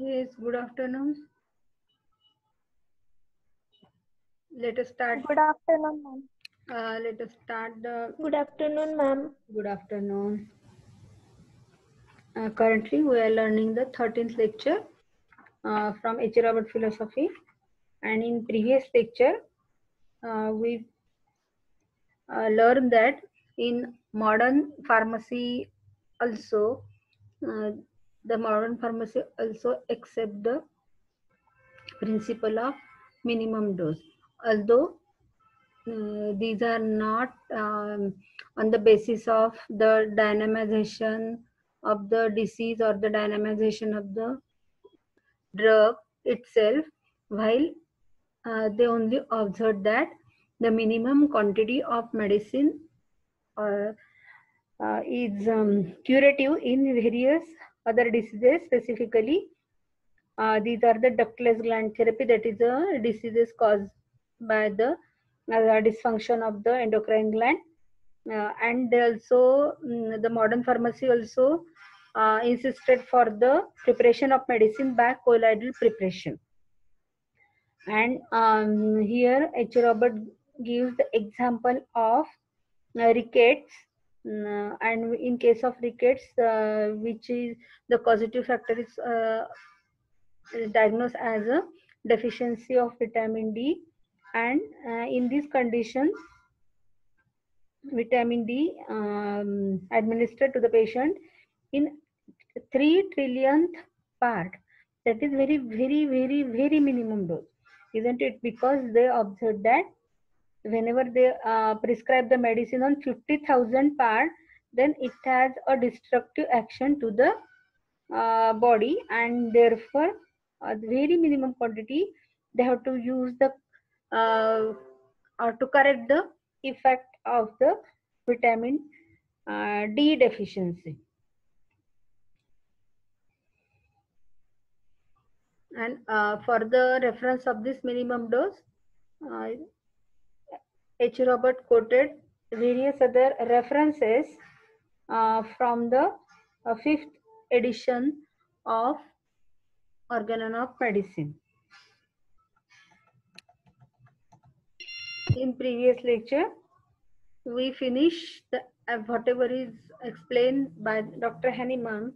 Yes, good afternoon. Let us start. Good afternoon, ma'am. Let us start the. Good afternoon, ma'am. Good afternoon. Currently, we are learning the 13th lecture from H. Robert Philosophy, and in previous lecture, we learned that in modern pharmacy also, uh, the modern pharmacy also accept the principle of minimum dose, although these are not on the basis of the dynamization of the disease or the dynamization of the drug itself, while they only observed that the minimum quantity of medicine uh, is curative in various other diseases. Specifically, these are the ductless gland therapy, that is a diseases caused by the dysfunction of the endocrine gland. And they also, the modern pharmacy also insisted for the preparation of medicine by colloidal preparation. And here H. Robert gives the example of rickets. And in case of rickets, which is the causative factor is diagnosed as a deficiency of vitamin D, and in these conditions, vitamin D administered to the patient in 3 trillionth part. That is very, very, very, very minimum dose, isn't it? Because they observed that whenever they prescribe the medicine on 50,000 part, then it has a destructive action to the body, and therefore, very minimum quantity they have to use the to correct the effect of the vitamin D deficiency. And for the reference of this minimum dose, uh, H. Robert quoted various other references from the fifth edition of Organon of Medicine. In previous lecture, we finished the, whatever is explained by Dr. Hahnemann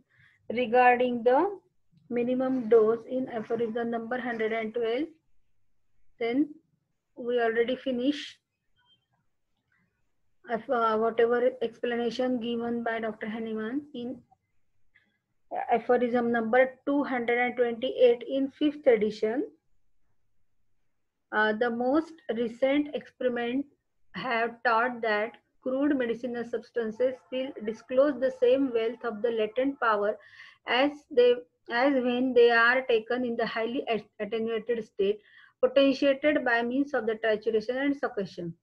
regarding the minimum dose in aphorism number 112. Then we already finished whatever explanation given by Dr. Hahnemann in aphorism number 228 in 5th edition. The most recent experiment have taught that crude medicinal substances will disclose the same wealth of the latent power as they as when they are taken in the highly attenuated state, potentiated by means of the trituration and succussion.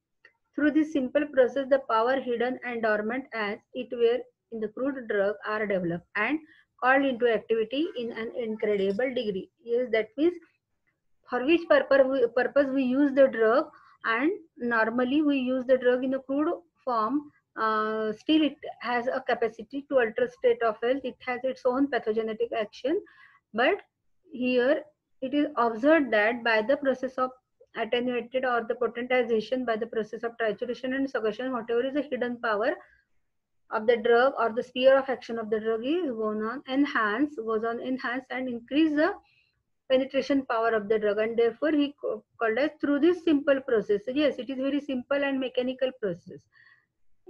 Through this simple process, the power hidden and dormant as it were in the crude drug are developed and called into activity in an incredible degree. Yes, that means for which purpose we use the drug, and normally we use the drug in a crude form. Still, it has a capacity to alter state of health. It has its own pathogenetic action, but here it is observed that by the process of attenuated or the potentization, by the process of trituration and succussion, whatever is the hidden power of the drug or the sphere of action of the drug is goes on enhance and increase the penetration power of the drug, and therefore he called us through this simple process. Yes, it is very simple and mechanical process,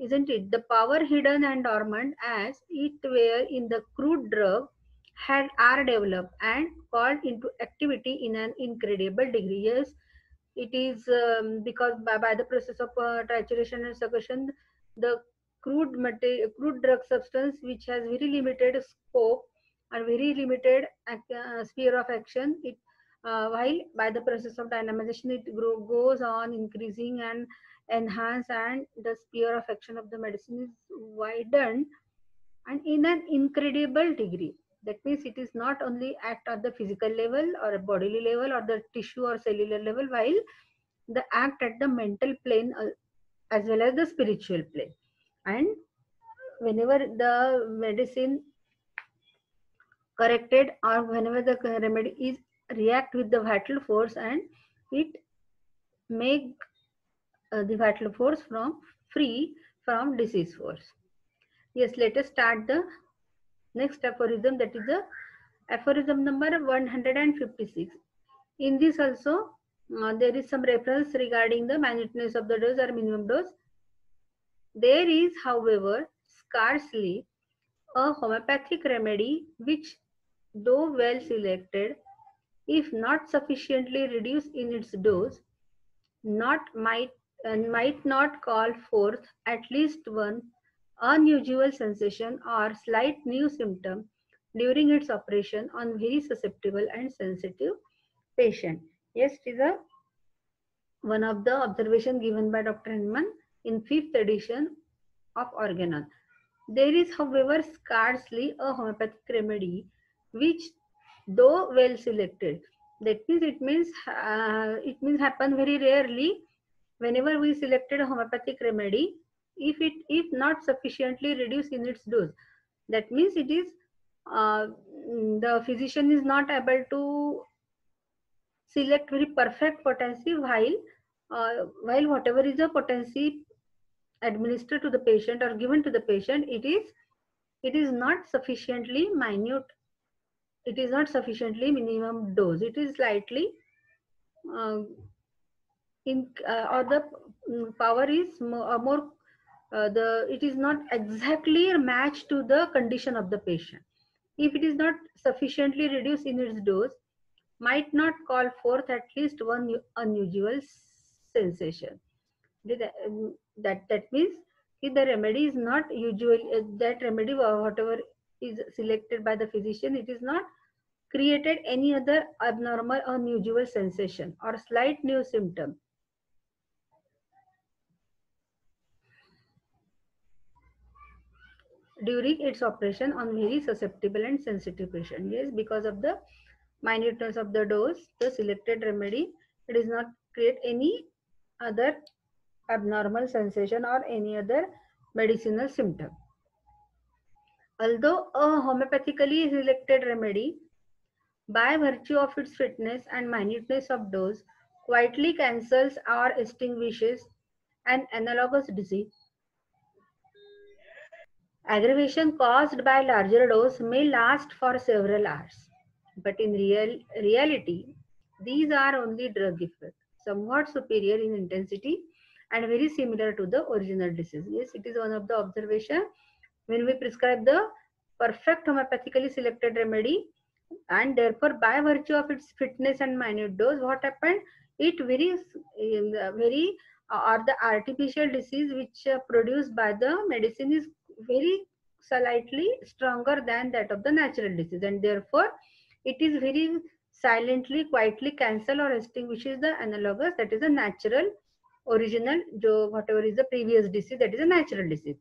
isn't it? The power hidden and dormant as it were in the crude drug had are developed and called into activity in an incredible degree. Yes, it is because by the process of trituration and succussion, the crude drug substance, which has very limited scope and very limited sphere of action, it while by the process of dynamization it goes on increasing and enhance, and the sphere of action of the medicine is widened and in an incredible degree. That means it is not only act at the physical level or a bodily level or the tissue or cellular level, while the act at the mental plane as well as the spiritual plane. And whenever the medicine corrected, or whenever the remedy is react with the vital force and it make the vital force from free from disease force. Yes, let us start the next aphorism, that is the aphorism number 156. In this also there is some reference regarding the minuteness of the dose or minimum dose. There is, however, scarcely a homeopathic remedy which, though well selected, if not sufficiently reduced in its dose, not might not call forth at least one unusual sensation or slight new symptom during its operation on very susceptible and sensitive patient. Yes, it is one of the observation given by Dr. Hinman in 5th edition of Organon. There is, however, scarcely a homeopathic remedy which, though well selected, that means it means happen very rarely. Whenever we selected a homeopathic remedy, if not sufficiently reduced in its dose, that means it is the physician is not able to select very perfect potency, while whatever is the potency administered to the patient or given to the patient, it is not sufficiently minute, it is not sufficiently minimum dose, it is slightly uh, in or the power is more the it is not exactly matched to the condition of the patient. If it is not sufficiently reduced in its dose, might not call forth at least one unusual sensation. That means if the remedy is not usual, that remedy whatever is selected by the physician, it is not created any other abnormal or unusual sensation or slight new symptom during its operation on very susceptible and sensitive patient. Yes, because of the minuteness of the dose, the selected remedy, it does not create any other abnormal sensation or any other medicinal symptom. Although a homeopathically selected remedy, by virtue of its fitness and minuteness of dose, quietly cancels or extinguishes an analogous disease, aggravation caused by larger dose may last for several hours. But in reality, these are only drug effects, somewhat superior in intensity and very similar to the original disease. Yes, it is one of the observation when we prescribe the perfect homeopathically selected remedy, and therefore by virtue of its fitness and minute dose, what happened, it very or the artificial disease which produced by the medicine is very slightly stronger than that of the natural disease, and therefore it is very silently quietly cancel or extinguishes the analogous, that is a natural original whatever is the previous disease, that is a natural disease.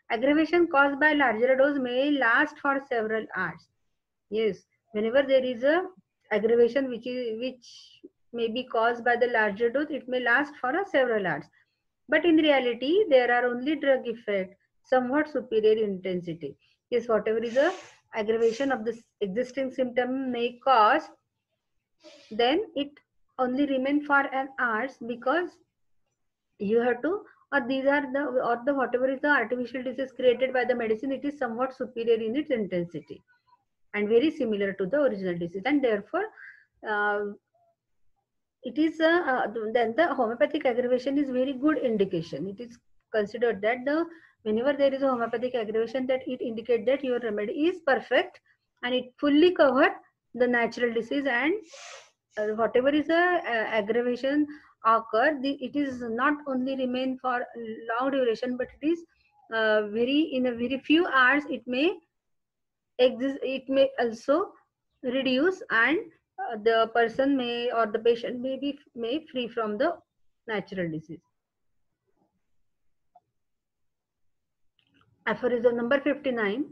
Aggravation caused by larger dose may last for several hours. Yes, whenever there is a aggravation which may be caused by the larger dose, it may last for several hours. But in reality, there are only drug effect, somewhat superior intensity. Yes, whatever is the aggravation of this existing symptom may cause, then it only remain for an hours, because you have to, or these are the whatever is the artificial disease created by the medicine, it is somewhat superior in its intensity and very similar to the original disease, and therefore uh, it is then the homeopathic aggravation is very good indication. It is considered that the whenever there is a homeopathic aggravation, that it indicates that your remedy is perfect and it fully covered the natural disease, and whatever is the aggravation occur, it is not only remain for long duration, but it is very in a very few hours it may exist, it may also reduce, and the person may or the patient may free from the natural disease. Aphorism number 59.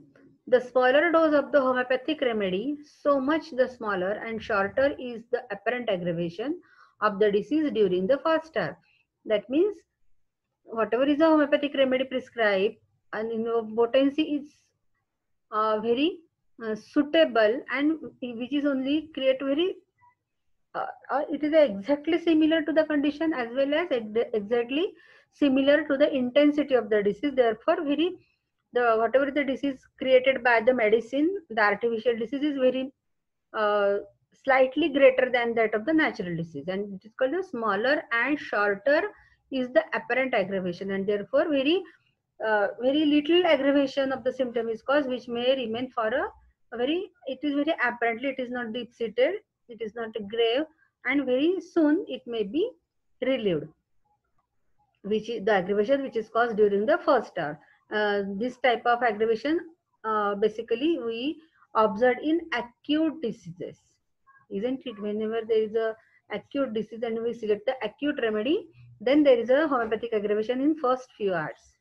The smaller dose of the homeopathic remedy, so much the smaller and shorter is the apparent aggravation of the disease during the first hour. That means whatever is the homeopathic remedy prescribed, and potency is very suitable and which is only create very it is exactly similar to the condition as well as exactly similar to the intensity of the disease. Therefore very the whatever the disease created by the medicine, the artificial disease is very uh, slightly greater than that of the natural disease, and it is called the smaller and shorter is the apparent aggravation, and therefore very little aggravation of the symptom is caused, which may remain for a very, it is very apparently it is not deep seated, it is not grave, and very soon it may be relieved, which is the aggravation which is caused during the first hour. This type of aggravation basically we observed in acute diseases, isn't it? Whenever there is a acute disease and we select the acute remedy, then there is a homeopathic aggravation in first few hours.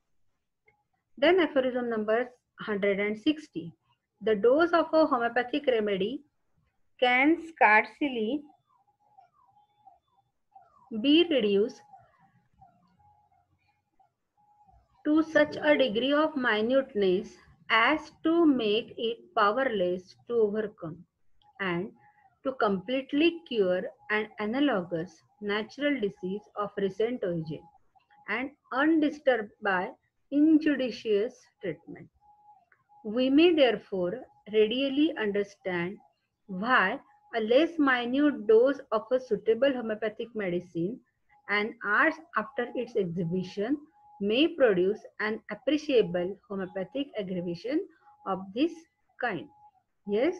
Then aphorism number 160. The dose of a homeopathic remedy can scarcely be reduced to such a degree of minuteness as to make it powerless to overcome and to completely cure an analogous natural disease of recent origin and undisturbed by injudicious treatment. We may therefore readily understand why a less minute dose of a suitable homeopathic medicine and hours after its exhibition may produce an appreciable homeopathic aggravation of this kind. Yes,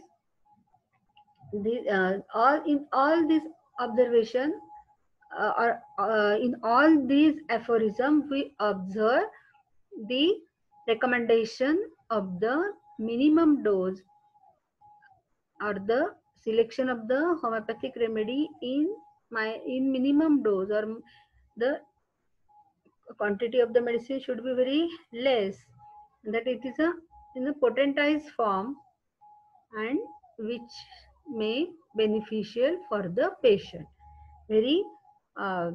all in all this observation or in all these aphorisms we observe the recommendation of the minimum dose or the selection of the homeopathic remedy in minimum dose, or the quantity of the medicine should be very less, that it is a in a potentized form and which may beneficial for the patient. Very uh,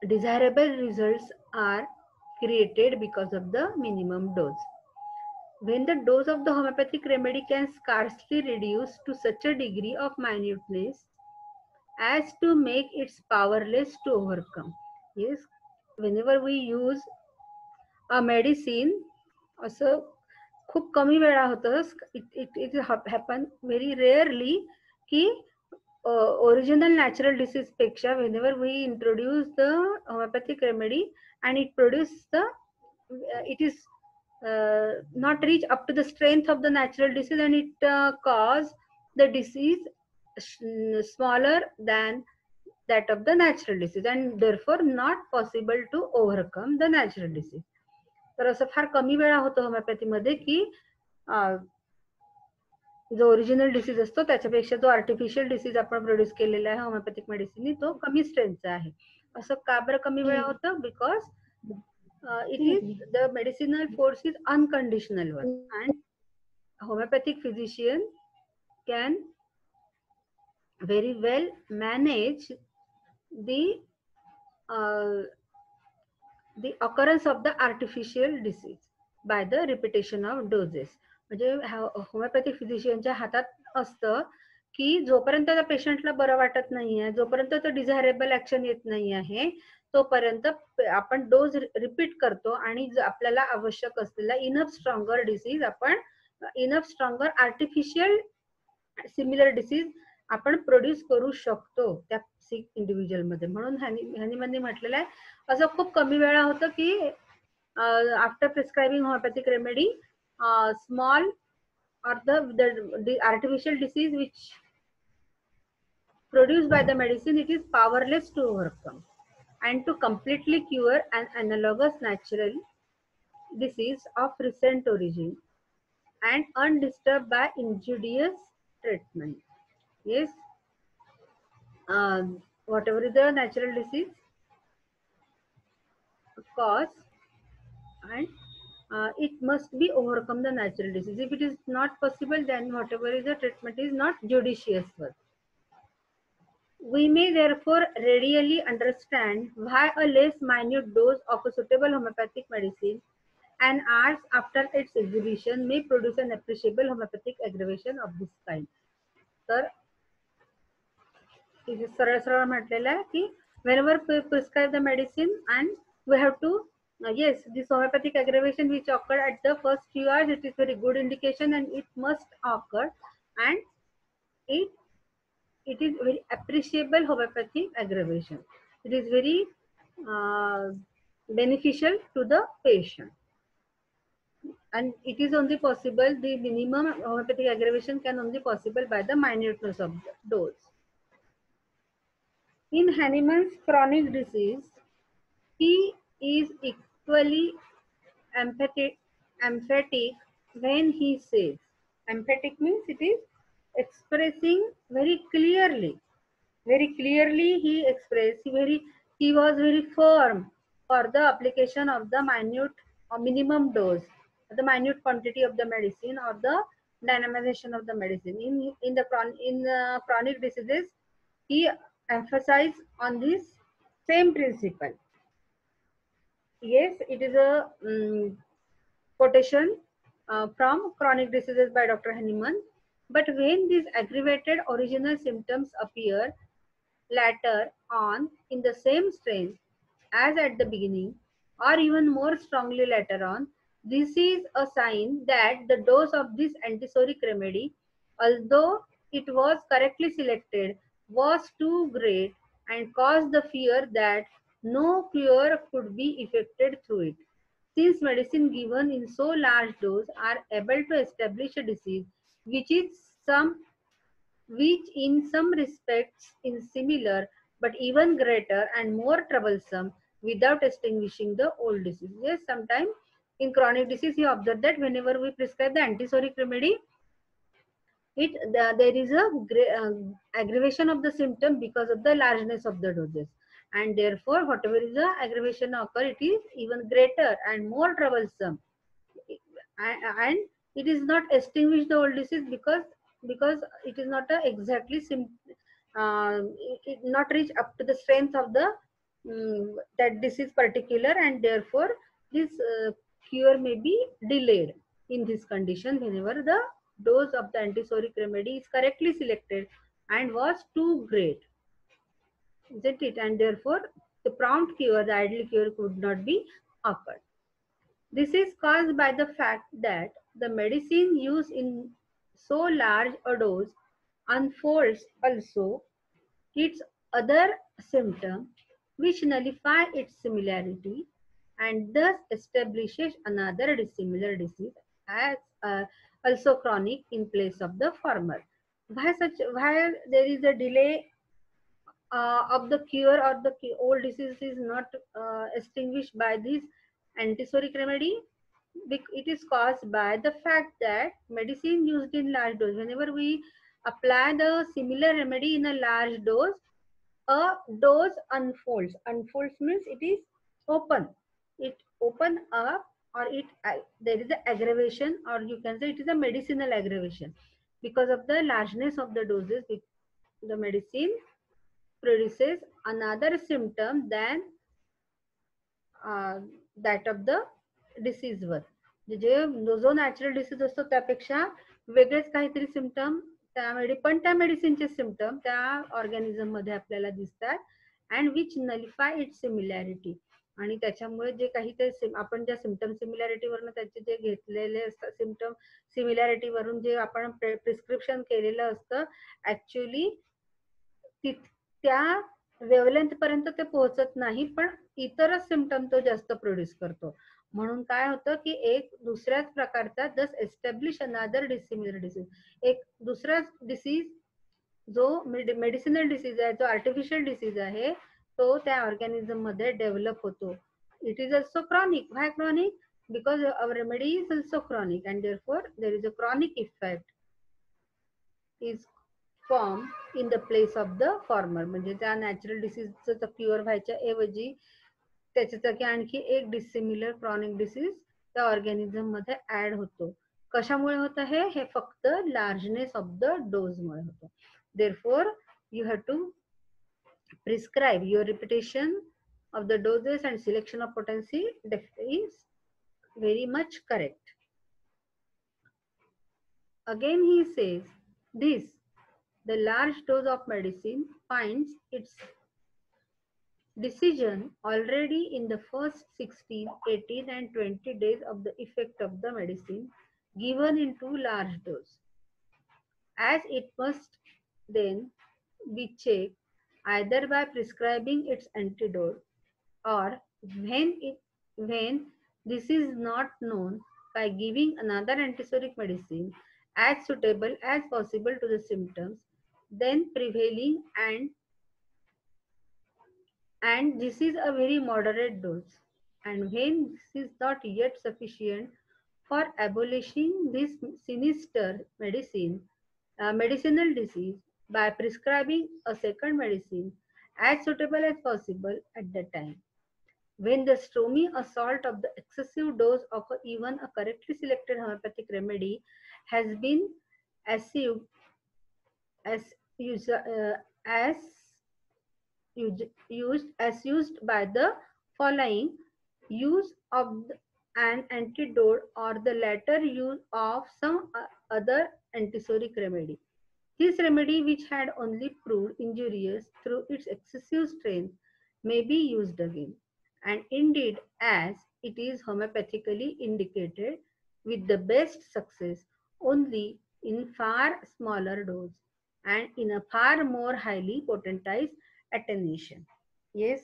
desirable results are created because of the minimum dose. When the dose of the homeopathic remedy can scarcely reduce to such a degree of minuteness as to make it powerless to overcome. Yes, whenever we use a medicine, असं खूप कमी वेळा होतं, it happen very rarely की original natural disease पेक्षा whenever we introduce the homeopathic remedy and it produces the it is not reach up to the strength of the natural disease, and it cause the disease smaller than that of the natural disease, and therefore not possible to overcome the natural disease. तर असं फार कमी वेळा होतं होमिओपॅथीमध्ये की जो original disease असतो त्याच्यापेक्षा जो आर्टिफिशियल डिसीज आपण प्रोड्यूस केलेला आहे होमिओपॅथिक मेडिसिन तो कमी स्ट्रेंथचा आहे. असं का बरं कमी वेळा होतं? Because it is the medicinal force is unconditional one, and homeopathic physician can very well manage the uh, the occurrence of the artificial disease by the repetition of doses. म्हणजे होमिओपॅथिक फिजिशियनच्या हातात असतं की जोपर्यंत त्या पेशंटला बरं वाटत नाहीये, जोपर्यंत तो डिझायरेबल ऍक्शन येत नाही आहे, तोपर्यंत आपण डोज रिपीट करतो आणि आपल्याला आवश्यक असलेला इनफ स्ट्रॉंगर डिसीज आपण enough stronger artificial similar disease आपण प्रोड्यूस करू शकतो त्या सिक इंडिव्हिज्युअल मध्ये. म्हणून हॅनीमनने म्हटलेलं आहे असं खूप कमी वेळा होतं की after प्रिस्क्रायबिंग homeopathic remedy small or the artificial disease which produced by the medicine, it is powerless to overcome and to completely cure an analogous natural disease of recent origin and undisturbed by injurious treatment. Yes, whatever is the natural disease cause, and it must be overcome the natural disease. If it is not possible, then whatever is the treatment is not judicious work. We may therefore readily understand why a less minute dose of a suitable homeopathic medicine an hours after its exhibition may produce an appreciable homeopathic aggravation of this kind. तर इथे सरळ सरळ म्हटलेलं आहे की whenever prescribe the medicine and we have to yes, this homeopathic aggravation which occurred at the first few hours, it is very good indication and it must occur, and it is very appreciable homeopathic aggravation. It is very uh, beneficial to the patient, and it is only possible, the minimum homeopathic aggravation can only possible by the minuteness of the dose. In Hahnemann's chronic disease, he is equally emphatic when he says, emphatic means it is expressing very clearly he expressed, he was very firm for the application of the minute or minimum dose, the minute quantity of the medicine or the dynamization of the medicine. In chronic diseases, he emphasized on this same principle. Yes, it is a quotation from Chronic Diseases by Dr. Hahnemann. But when these aggravated original symptoms appear later on in the same strain as at the beginning, or even more strongly later on, this is a sign that the dose of this antisoric remedy, although it was correctly selected, was too great and caused the fear that no cure could be effected through it. Since medicine given in so large dose are able to establish a disease which is some which in some respects is similar but even greater and more troublesome without extinguishing the old disease. Yes, sometimes in chronic disease you observe that whenever we prescribe the antisoric remedy, there is a aggravation of the symptom because of the largeness of the doses, and therefore whatever is the aggravation occur, it is even greater and more troublesome, and it is not extinguish the old disease because it is not a exactly it not reach up to the strength of the that disease particular, and therefore this cure may be delayed in this condition whenever the dose of the antisoric remedy is correctly selected and was too great, isn't it? And therefore the prompt cure, the ideal cure, could not be occurred. This is caused by the fact that the medicine used in so large a dose unfolds also its other symptom which nullify its similarity and thus establishes another dissimilar disease as also chronic in place of the former. Why there is a delay of the cure or the old disease is not extinguished by this antisoric remedy? It is caused by the fact that medicine used in large dose, whenever we apply the similar remedy in a large dose, a dose unfolds means it is open, it open up, or it there is an aggravation, or you can say it is a medicinal aggravation because of the largeness of the doses. The medicine produces another symptom than that of the disease वर, जे जो natural disease असतो त्यापेक्षा वेगळेच काहीतरी symptom पण त्या मेडिसिनचे symptom त्या organism मध्ये आपल्याला दिसतात, अँड विच नलिफाय इट सिमिलॅरिटी. आणि त्याच्यामुळे जे काही ते आपण ज्या सिम्पटम सिमिलॅरिटी वरून त्याचे जे घेतलेले असतात सिम्पटम सिमिलॅरिटी वरून जे आपण प्रिस्क्रिप्शन केलेलं असतं, ऍक्च्युअली त्या वेवलेंथ पर्यंत ते पोहोचत नाही, पण इतरच सिम्पटम तो जास्त प्रोड्यूस करतो. म्हणून काय होतं की एक दुसऱ्याच प्रकारचा just establish another dissimilar disease, एक दुसराच डिसीज जो मेडिसिनल डिसीज आहे, जो आर्टिफिशियल डिसीज आहे, तो त्या ऑर्गॅनिझम मध्ये डेव्हलप होतो. It is also chronic. Why chronic? Because our remedy is also chronic and therefore there is a chronic effect is form in the place of the former. म्हणजे त्या natural डिसीजचं cure व्हायच्या ऐवजी त्याच्या जागी आणखी एक डिसिमिलर क्रॉनिक डिसीज त्या organism मध्ये ऍड होतो. कशामुळे होतं हे फक्त लार्जनेस ऑफ द डोज मुळे होतं. Therefore you have to prescribe. Your repetition of the doses and selection of potency is very much correct. Again he says, this, the large dose of medicine finds its decision already in the first 16, 18 and 20 days of the effect of the medicine given in too large dose, as it must then be checked either by prescribing its antidote or when this is not known, by giving another antipsychotic medicine as suitable as possible to the symptoms then prevailing, and this is a very moderate dose, and when this is not yet sufficient for abolishing this sinister medicinal disease, by prescribing a second medicine as suitable as possible at the time when the stormy assault of the excessive dose of even a correctly selected homeopathic remedy has been assumed as as used by the following use of an antidote or the latter use of some other antipsychotic remedy. This remedy, which had only proved injurious through its excessive strength, may be used again, and indeed, as it is homeopathically indicated, with the best success, only in far smaller dose and in a far more highly potentized attenuation. Yes,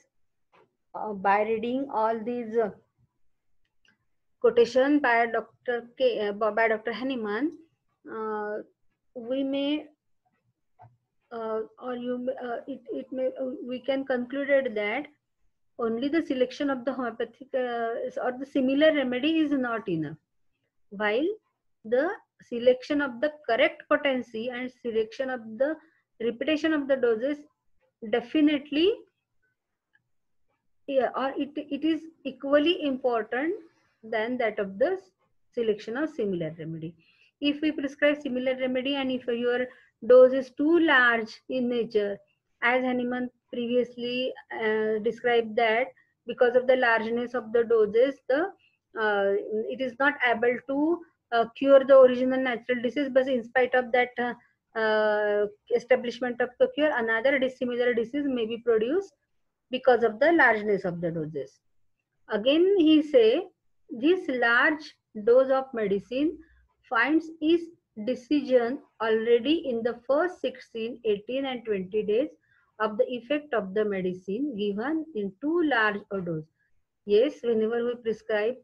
by reading all these quotation by Dr. Hahnemann, we may or you it may we can conclude that only the selection of the homeopathic or the similar remedy is not enough, while the selection of the correct potency and selection of the repetition of the doses definitely, yeah, or it is equally important than that of the selection of similar remedy. If we prescribe similar remedy and if your dose is too large in nature, as Hahnemann previously described that because of the largeness of the doses, it is not able to cure the original natural disease, but in spite of that establishment of the cure, another dissimilar disease may be produced because of the largeness of the doses. Again, he say this large dose of medicine finds its decision already in the first 16, 18 and 20 days of the effect of the medicine given in too large a dose. Yes, whenever we prescribe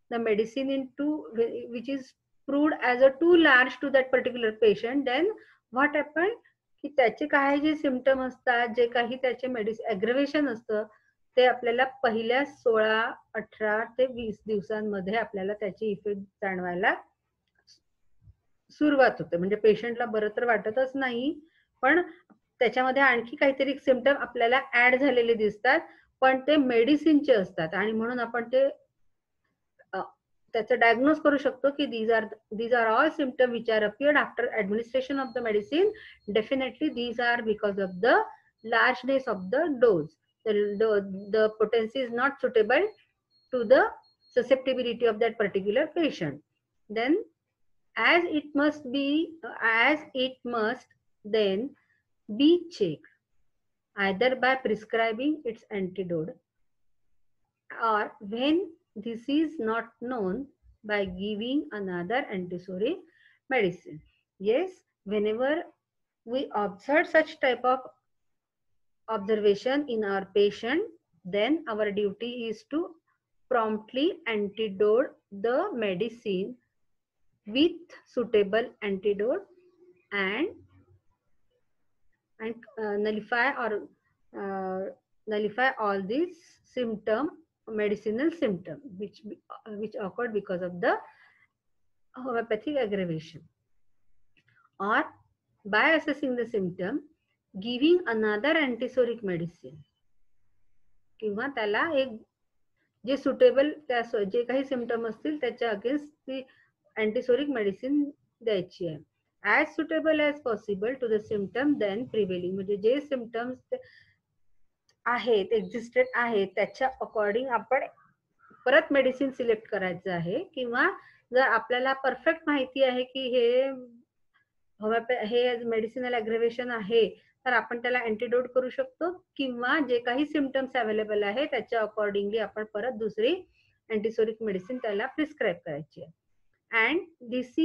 the medicine in too, which is proved as a too large to that particular patient, then what happened की त्याचे काही जे symptom असतात, जे काही त्याचे ॲग्रवेशन असतं, ते आपल्याला पहिल्या 16, 18 ते 20 दिवसांमध्ये आपल्याला त्याची इफेक्ट जाणवायला सुरुवात होते. म्हणजे पेशंटला बरं तर वाटतच नाही, पण त्याच्यामध्ये आणखी काहीतरी सिम्पटम आपल्याला ऍड झालेले दिसतात, पण ते मेडिसिनचे असतात आणि म्हणून आपण ते त्याचं डायग्नोज करू शकतो की these are all symptoms which are appeared after administration of the medicine. Definitely these are because of the largeness of the dose. The potency is not suitable to the susceptibility of that particular patient. Then as it must then be checked either by prescribing its antidote or when this is not known, by giving another antipsychotic medicine. Yes, whenever we observe such type of observation in our patient, then our duty is to promptly antidote the medicine with suitable antidote and nullify all these medicinal symptom which occurred because of the homeopathic aggravation, or by assessing the symptom giving another antipsychotic medicine, किंवा त्याला एक जे suitable जे काही symptom असतील त्याच्या against ती antipsychotic medicine द्यायची आहे as suitable as possible to the symptom then prevailing. म्हणजे जे सिम्पटम्स आहेत एक्झिस्टेड आहेत त्याच्या अकॉर्डिंग आपण परत मेडिसिन सिलेक्ट करायचं आहे, किंवा जर आपल्याला परफेक्ट माहिती आहे की हे मेडिसिनल अग्रेवेशन आहे, तर आपण त्याला अँटीडोट करू शकतो, किंवा जे काही सिम्पटम्स अवेलेबल आहे त्याच्या अकॉर्डिंगली आपण परत दुसरी अँटीसोरिक मेडिसिन त्याला प्रिस्क्राईब करायची आहे. And this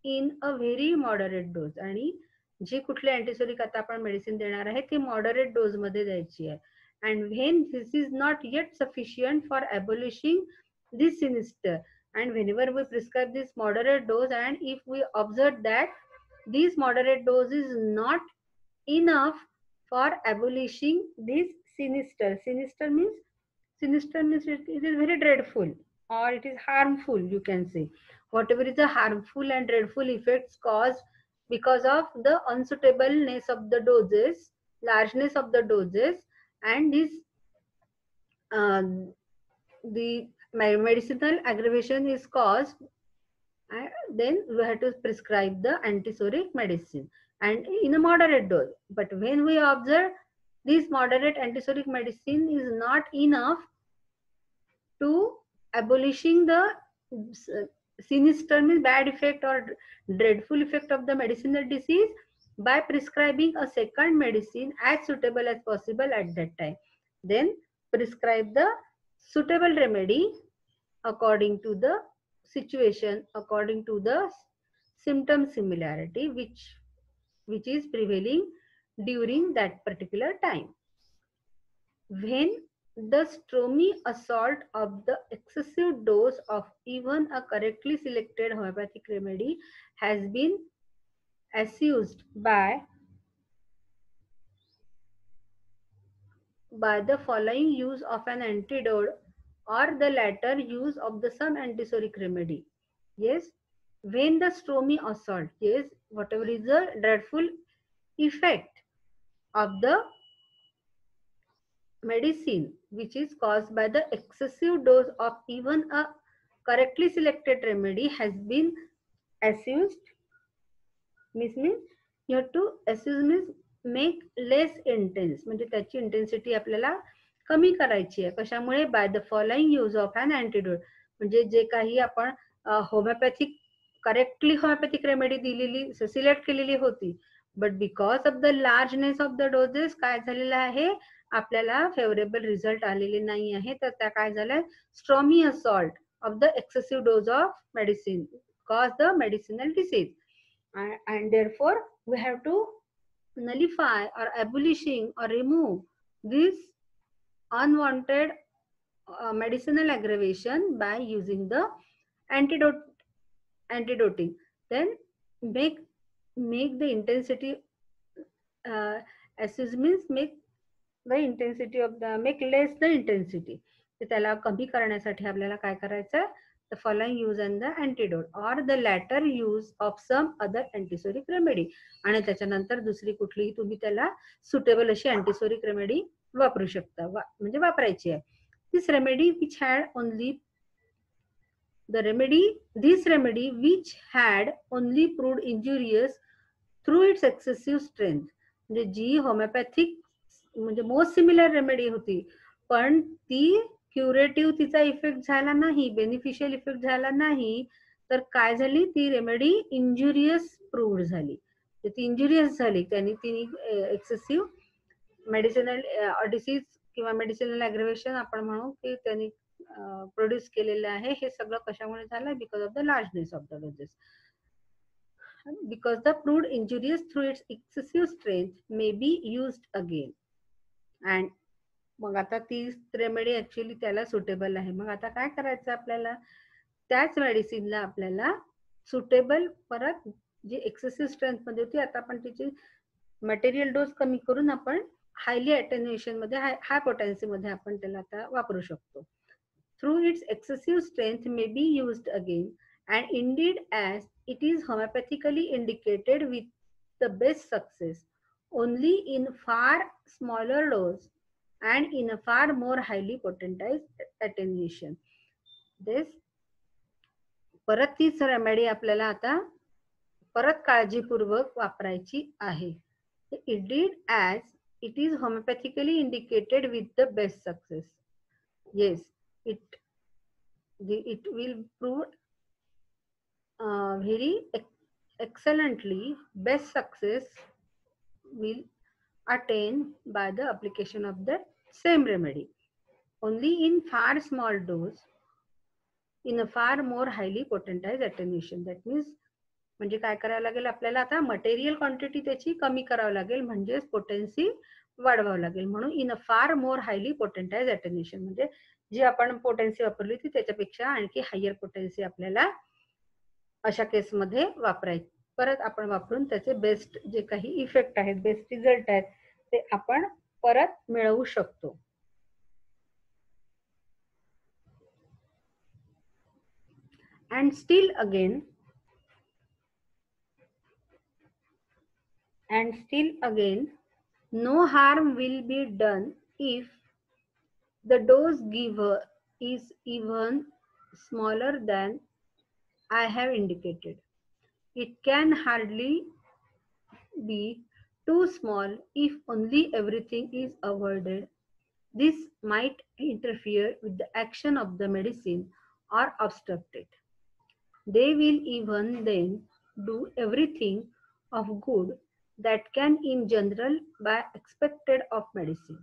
in a very moderate dose. आणि जी कुठली अँटीसोरिक आता आपण मेडिसिन देणार आहे ती मॉडरेट डोज मध्ये द्यायची आहे. And when this is not yet sufficient for abolishing this sinister, and whenever we prescribe this moderate dose, and if we observe that this moderate dose is not enough for abolishing this sinister. Sinister means it is very dreadful, or it is harmful, you can say. Whatever is the harmful and dreadful effects caused because of the unsuitableness of the doses, largeness of the doses, and this uh, the medicinal aggravation is caused, then we have to prescribe the antisoric medicine, and in a moderate dose. But when we observe this moderate antisoric medicine is not enough to abolishing the sinister, means bad effect or dreadful effect of the medicinal disease, by prescribing a second medicine as suitable as possible at that time, then prescribe the suitable remedy according to the situation, according to the symptom similarity which is prevailing during that particular time. When the stormy assault of the excessive dose of even a correctly selected homeopathic remedy has been assuaged by the following use of an antidote, or the latter use of the some antisoric remedy. Yes, when the stormy assault, yes, whatever is the dreadful effect of the medicine which is caused by the excessive dose of even a correctly selected remedy has been assuaged, means you have to assuage means make less intense, म्हणजे त्याची intensity आपल्याला कमी करायची आहे. कशामुळे? By the following use of an antidote. म्हणजे जे काही आपण होमिओपॅथिक करेक्टली होमिओपॅथिक रेमेडी दिलेली सिलेक्ट केलेली होती, but because of the largeness of the doses काय झालेलं आहे, आपल्याला फेवरेबल रिझल्ट आलेले नाही आहे. तर त्या काय झालंय, stormy assault of the excessive dose of medicine cause the medicinal disease, and therefore we have to nullify or abolishing or remove this unwanted medicinal aggravation by using the antidoting. Then make the intensity as means make the intensity of the make less the intensity. तर त्याला कमी करण्यासाठी आपल्याला काय करायचं, the following use and the antidote or the latter use of some other antisoric remedy. आणि त्याच्यानंतर दुसरी कुठलीही तुम्ही त्याला सुटेबल अशी अँटीसोरिक रेमेडी वापरू शकता, म्हणजे वापरायची आहे. this remedy which had only proved injurious through its excessive strength. म्हणजे जी होमिओपॅथिक म्हणजे मोस्ट सिमिलर रेमेडी होती, पण ती क्युरेटिव्ह तिचा इफेक्ट झाला नाही, बेनिफिशियल इफेक्ट झाला नाही, तर काय झाली, ती रेमेडी इंजुरियस प्रूव्ड झाली. ती इंजुरियस झाली, त्यांनी तिने एक्सेसिव्ह मेडिसिनल डिसीज किंवा मेडिसिनल अग्रेवेशन आपण म्हणू की त्यांनी प्रोड्यूस केलेलं आहे. हे सगळं कशामुळे झालं, because of the largeness of the doses. because the proved injurious through its excessive strength may be used again. and मग आता ती रेमेडी ऍक्च्युअली त्याला सुटेबल आहे. मग आता काय करायचं, आपल्याला त्याच मेडिसिनला आपल्याला सुटेबल परत जी एक्सेसिव्ह स्ट्रेंथ मध्ये होती, आता आपण तिची मटेरियल डोस कमी करून आपण हायली अटेन्युएशन मध्ये हाय पोटेन्सी मध्ये आपण त्याला आता वापरू शकतो. Through it's excessive strength may be used again, and indeed as it is homeopathically indicated with the best success only in far smaller dose and in a far more highly potentized attenuation. this परत तीच remedy आपल्याला आता परत काळजीपूर्वक वापरायची आहे. indeed as it is homeopathically indicated with the best success. yes, it will prove very excellently. Best success will attain by the application of the same remedy. Only in far small dose, in a far more highly potentized attenuation. That means म्हणजे काय करावं लागेल आपल्याला आता material quantity त्याची कमी करावं लागेल म्हणजेच पोटेन्सी वाढवावं लागेल. म्हणून इन अ फार मोर हायली पोटेंटाइज अटेन्युएशन म्हणजे जी आपण पोटेन्सी वापरली होती त्याच्यापेक्षा आणखी हायर पोटेन्सी आपल्याला अशा केसमध्ये वापरायची. परत आपण वापरून त्याचे बेस्ट जे काही इफेक्ट आहेत, बेस्ट रिझल्ट आहेत ते आपण परत मिळवू शकतो. And still again, no harm will be done if the dose given is even smaller than I have indicated. It can hardly be too small if only everything is avoided. This might interfere with the action of the medicine or obstruct it. They will even then do everything of good that can in general be expected of medicine.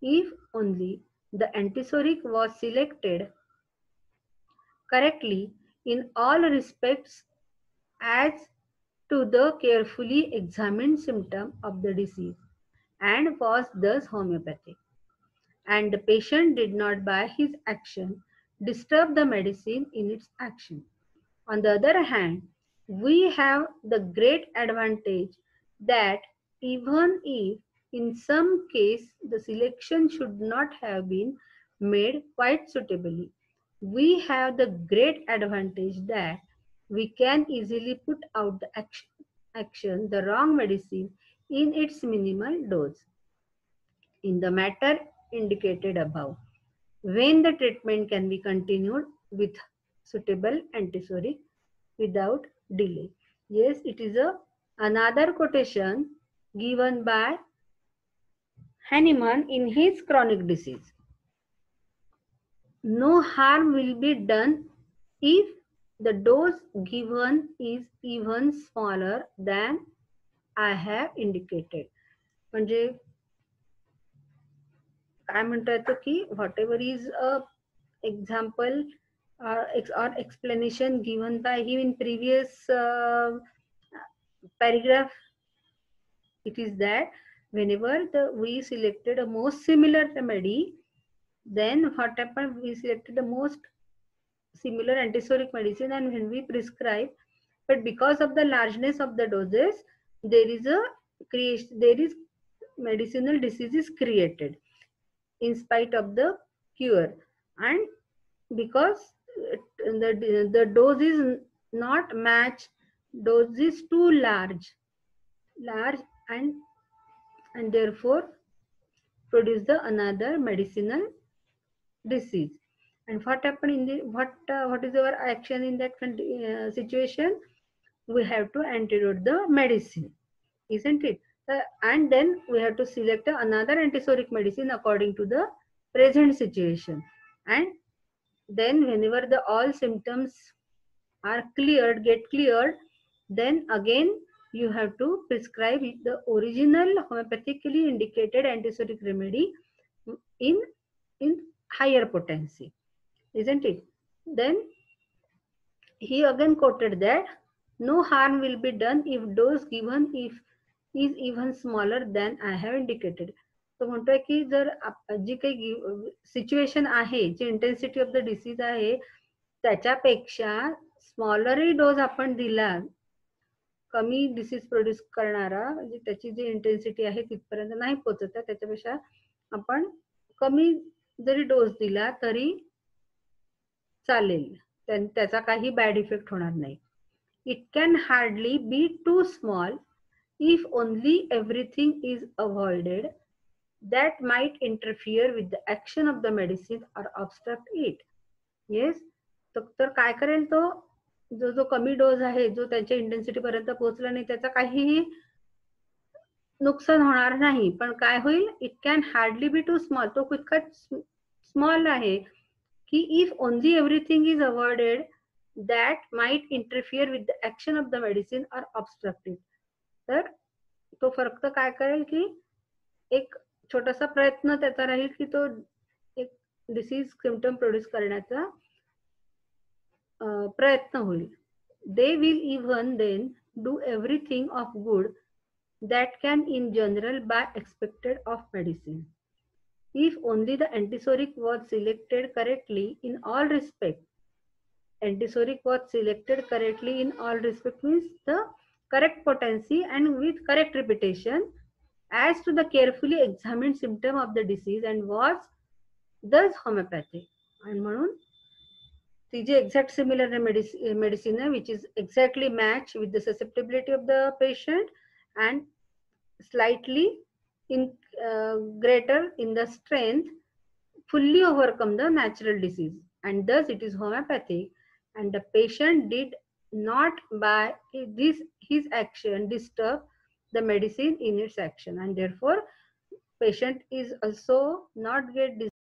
If only the antisoric was selected correctly in all respects as to the carefully examined symptom of the disease and was thus homeopathic, and the patient did not by his action disturb the medicine in its action. On the other hand, we have the great advantage that even if in some case the selection should not have been made quite suitably, we have the great advantage that we can easily put out the action the wrong medicine in its minimal dose. In the matter indicated above, when the treatment can be continued with suitable antisoric without delay. Yes, it is another quotation given by Hahnemann in his chronic disease. No harm will be done if the dose given is even smaller than I have indicated. म्हणजे काय म्हणता येतं की whatever is a example or explanation given by him in previous paragraph, it is that whenever we selected a most similar remedy, then what happened, we selected the most similar antisoric medicine and when we prescribe, but because of the largeness of the doses, there is medicinal disease is created in spite of the cure, and because the dose is not matched, dose is too large and therefore produce the another medicinal disease. And what happened in the what is our action in that situation? We have to antidote the medicine, isn't it? And then we have to select another antisoric medicine according to the present situation. And then whenever the all symptoms are get cleared, then again you have to prescribe the original homeopathically indicated antisoric remedy in higher potency, isn't it? Then he again quoted that no harm will be done if dose given is even smaller than I have indicated. तो म्हणतोय की जर जी काही situation आहे, जी intensity of the disease आहे त्याच्यापेक्षा स्मॉलरही dose आपण दिला, कमी डिसीज प्रोड्यूस करणारा, म्हणजे त्याची जी इंटेन्सिटी आहे तिथपर्यंत नाही पोहोचत, त्याच्यापेक्षा आपण कमी जरी डोस दिला तरी चालेल, त्याचा काही बॅड इफेक्ट होणार नाही. It can hardly be too small if only everything is avoided that might interfere with the action of the medicine or obstruct it. Yes, तर काय करेल तो जो कमी डोज आहे, जो त्याच्या इंटेन्सिटी पर्यंत पोहोचला नाही, त्याचा काहीही नुकसान होणार नाही, पण काय होईल, it can hardly be too small, तो इतका स्मॉल आहे if only everything is avoided that might interfere with the action of the medicine or obstruct it. तर तो फक्त काय करेल की एक छोटासा प्रयत्न त्याचा राहील की तो एक डिसीज सिम्पटम प्रोड्यूस करण्याचा प्रयत्न होईल. They will even then do everything of good that can in general be expected of medicine. If only the antisoric was selected correctly in all respect. Antisoric was selected correctly in all respect means the correct potency and with correct repetition as to the carefully examined symptom of the disease and was thus homeopathic. And म्हणून ती जी exact similar medicine which is exactly matched with the susceptibility of the patient and slightly in greater in the strength fully overcome the natural disease, and thus it is homeopathic, and the patient did not by this his action disturb the medicine in its action, and therefore patient is also not get